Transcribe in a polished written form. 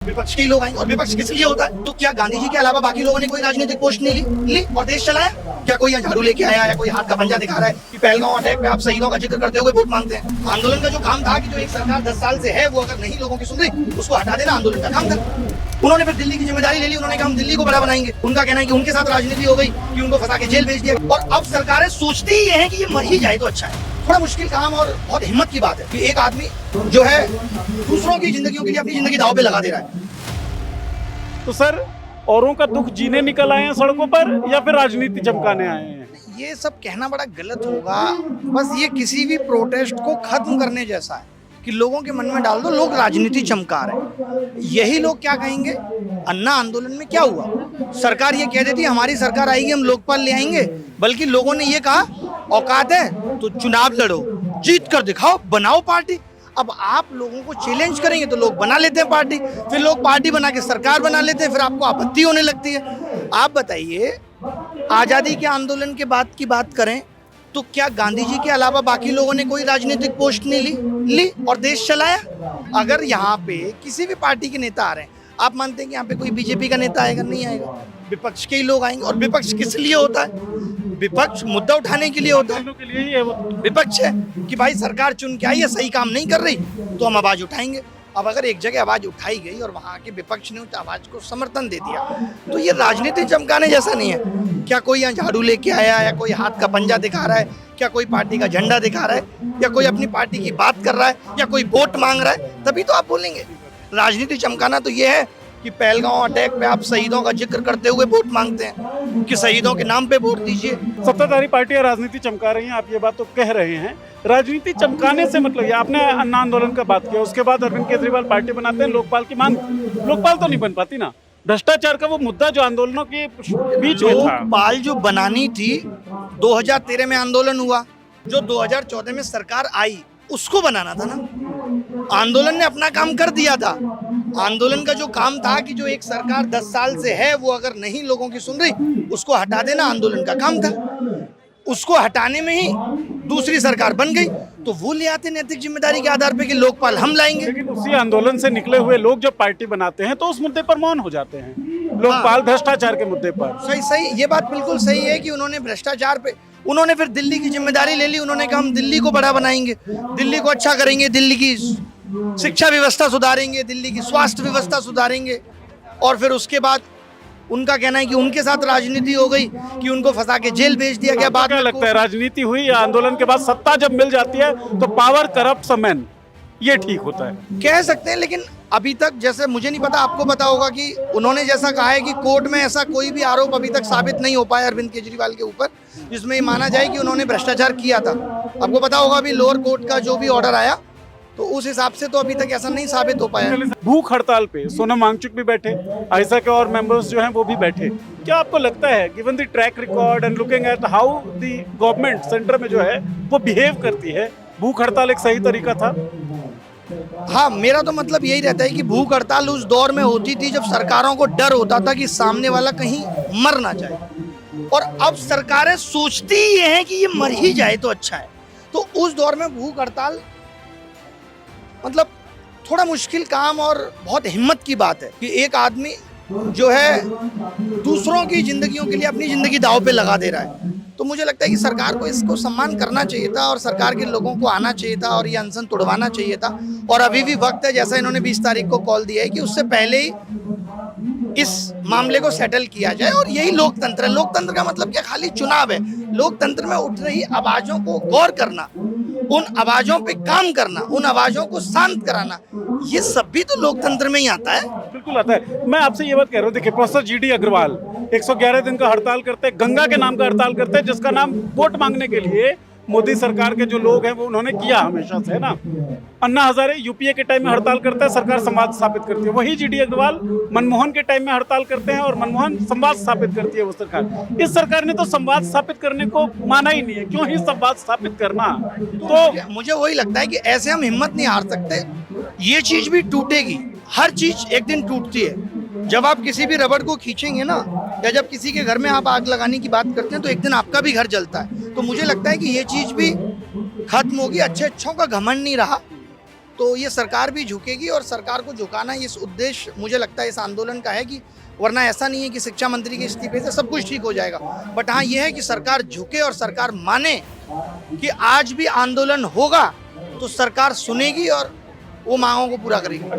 विपक्ष के ही लोग आएंगे। और विपक्ष किस लिए होता है? तो क्या गांधी जी के अलावा बाकी लोगों ने कोई राजनीतिक पोस्ट नहीं ली और देश चलाया? क्या कोई यहाँ झाड़ू लेके आया या कोई हाथ का पंजा दिखा रहा है कि पहलगांव अटैक पे आप शहीदों का जिक्र करते हुए वोट मांगते हैं? आंदोलन का जो काम था कि जो एक सरकार 10 साल से है वो अगर नहीं लोगों की सुन रही उसको हटा देना आंदोलन का काम था। उन्होंने फिर दिल्ली की जिम्मेदारी ले ली। उन्होंने कहा हम दिल्ली को बड़ा बनाएंगे। उनका कहना है कि उनके साथ राजनीति हो गई कि उनको फंसा के जेल भेज दिया। और अब सरकारें सोचती ही है कि ये मर ही जाए तो अच्छा है। थोड़ा मुश्किल काम और बहुत हिम्मत की बात है कि एक आदमी जो है दूसरों की जिंदगियों के लिए अपनी जिंदगी दांव पे लगा दे रहा है। तो सर, औरों का दुख जीने निकल आए हैं सड़कों पर या फिर राजनीति चमकाने आए हैं? ये सब कहना बड़ा गलत होगा। बस ये किसी भी प्रोटेस्ट को खत्म करने जैसा है कि लोगों के मन में डाल दो लोग राजनीति चमका रहे हैं। यही लोग क्या कहेंगे? अन्ना आंदोलन में क्या हुआ? सरकार ये कह देती हमारी सरकार आएगी हम लोकपाल ले आएंगे, बल्कि लोगों ने ये कहा औकात है तो चुनाव लड़ो, जीत कर दिखाओ, बनाओ पार्टी। अब आप लोगों को चैलेंज करेंगे तो लोग बना लेते हैं पार्टी, फिर लोग पार्टी बना के सरकार बना लेते हैं, फिर आपको आपत्ति होने लगती है। आप बताइए, आज़ादी के आंदोलन के बाद की बात करें तो क्या गांधी जी के अलावा बाकी लोगों ने कोई राजनीतिक पोस्ट नहीं ली और देश चलाया? अगर यहाँ पे किसी भी पार्टी के नेता आ रहे हैं, आप मानते हैं कि यहाँ पे कोई बीजेपी का नेता आएगा? नहीं आएगा। विपक्ष के ही लोग आएंगे। और विपक्ष किस लिए होता है? विपक्ष मुद्दा उठाने के लिए होता है। के लिए ही है वो। विपक्ष है कि भाई सरकार चुन के आई है, सही काम नहीं कर रही तो हम आवाज उठाएंगे। अब अगर एक जगह आवाज उठाई गई और वहाँ के विपक्ष ने उस आवाज को समर्थन दे दिया तो ये राजनीति चमकाने जैसा नहीं है। क्या कोई यहाँ झाड़ू लेके आया या कोई हाथ का पंजा दिखा रहा है? क्या कोई पार्टी का झंडा दिखा रहा है या कोई अपनी पार्टी की बात कर रहा है या कोई वोट मांग रहा है? तभी तो आप बोलेंगे। राजनीति चमकाना तो ये है कि पहलगांव अटैक पे आप शहीदों का जिक्र करते हुए वोट मांगते हैं कि शहीदों के नाम पे वोट दीजिए। सत्ताधारी पार्टियां राजनीति चमका रही हैं, आप ये बात तो कह रहे हैं। राजनीति चमकाने से मतलब ये, आपने अन्ना आंदोलन का बात किया, उसके बाद अरविंद केजरीवाल पार्टी बनाते हैं, लोकपाल की मांग। लोकपाल तो नहीं बन पाती ना। भ्रष्टाचार का वो मुद्दा जो आंदोलनों के बीच में था, लोकपाल जो बनानी थी 2013 में आंदोलन हुआ, जो 2014 में सरकार आई उसको बनाना था ना। आंदोलन ने अपना काम कर दिया था। आंदोलन का जो काम था कि जो एक सरकार 10 साल से है वो अगर नहीं लोगों की सुन रही उसको हटा देना आंदोलन का काम था। उसको हटाने में ही दूसरी सरकार बन गई तो वो ले आते नैतिक जिम्मेदारी के आधार पे कि लोकपाल हम लाएंगे। लेकिन उसी आंदोलन से निकले हुए लोग जब पार्टी बनाते हैं तो उस मुद्दे पर मौन हो जाते हैं, लोकपाल भ्रष्टाचार के मुद्दे पर। सही, ये बात बिल्कुल सही है कि उन्होंने भ्रष्टाचार पे, उन्होंने फिर दिल्ली की जिम्मेदारी ले ली। उन्होंने कहा हम दिल्ली को बड़ा बनाएंगे, दिल्ली को अच्छा करेंगे, दिल्ली की शिक्षा व्यवस्था सुधारेंगे, दिल्ली की स्वास्थ्य व्यवस्था सुधारेंगे। और फिर उसके बाद उनका कहना है कि उनके साथ राजनीति हो गई कि उनको फंसा के जेल भेज दिया गया। बात क्या लगता है, राजनीति हुई या आंदोलन के बाद सत्ता जब मिल जाती है तो पावर करप्ट्स मैन, ये ठीक होता है? कह सकते हैं, लेकिन अभी तक जैसे मुझे नहीं पता, आपको पता होगा कि उन्होंने जैसा कहा है कि कोर्ट में ऐसा कोई भी आरोप अभी तक साबित नहीं हो पाया अरविंद केजरीवाल के ऊपर जिसमें ये माना जाए कि उन्होंने भ्रष्टाचार किया था। आपको पता होगा अभी लोअर कोर्ट का जो भी ऑर्डर आया तो उस हिसाब से तो अभी तक ऐसा नहीं साबित हो पाया। भूख हड़ताल पे सोनम वांगचुक भी बैठे, आयशा के और मेंबर्स जो हैं वो भी बैठे। क्या आपको लगता है, given the track record and looking at how the government centre में जो है वो बिहेव करती है, भूख हड़ताल एक सही तरीका था? हाँ, मेरा तो मतलब यही रहता है कि भूख हड़ताल उस दौर में होती थी जब सरकारों को डर होता था कि सामने वाला कहीं मर ना जाए। और अब सरकारें सोचती ही हैं कि ये मर ही जाए तो अच्छा है। तो उस दौर में भूख हड़ताल मतलब थोड़ा मुश्किल काम और बहुत हिम्मत की बात है कि एक आदमी जो है दूसरों की जिंदगियों के लिए अपनी जिंदगी दांव पे लगा दे रहा है। तो मुझे लगता है कि सरकार को इसको सम्मान करना चाहिए था और सरकार के लोगों को आना चाहिए था और ये अनशन तोड़वाना चाहिए था। और अभी भी वक्त है, जैसा इन्होंने 20 तारीख को कॉल दिया है कि उससे पहले ही इस मामले को सेटल किया जाए। और यही लोकतंत्र है। लोकतंत्र का मतलब क्या खाली चुनाव है? लोकतंत्र में उठ रही आवाजों को गौर करना, उन आवाजों पे काम करना, उन आवाजों को शांत कराना, ये सब भी तो लोकतंत्र में ही आता है। बिल्कुल आता है। मैं आपसे ये बात कह रहा हूँ, देखिए प्रोफेसर GD अग्रवाल 111 दिन का हड़ताल करते हैं, गंगा के नाम का हड़ताल करते हैं, जिसका नाम वोट मांगने के लिए मोदी सरकार के जो लोग हैं वो उन्होंने किया हमेशा से, है ना। अन्ना हजारे यूपीए के टाइम में हड़ताल करता है, सरकार संवाद स्थापित करती है। वही GD अग्रवाल मनमोहन के टाइम में हड़ताल करते हैं और मनमोहन संवाद स्थापित करती है वो सरकार। इस सरकार ने तो संवाद स्थापित करने को माना ही नहीं है, क्यों ही संवाद स्थापित करना? तो मुझे वही लगता है कि ऐसे हम हिम्मत नहीं हार सकते। ये चीज भी टूटेगी, हर चीज एक दिन टूटती है। जब आप किसी भी रबड़ को खींचेंगे ना, या जब किसी के घर में आप आग लगाने की बात करते हैं तो एक दिन आपका भी घर जलता है। तो मुझे लगता है कि ये चीज भी खत्म होगी। अच्छे अच्छों का घमंड नहीं रहा तो ये सरकार भी झुकेगी और सरकार को झुकाना इस उद्देश्य मुझे लगता है इस आंदोलन का है कि वरना ऐसा नहीं है कि शिक्षा मंत्री के इस्तीफे से सब कुछ ठीक हो जाएगा। बट हाँ ये है कि सरकार झुके और सरकार माने कि आज भी आंदोलन होगा तो सरकार सुनेगी और वो मांगों को पूरा करेगी।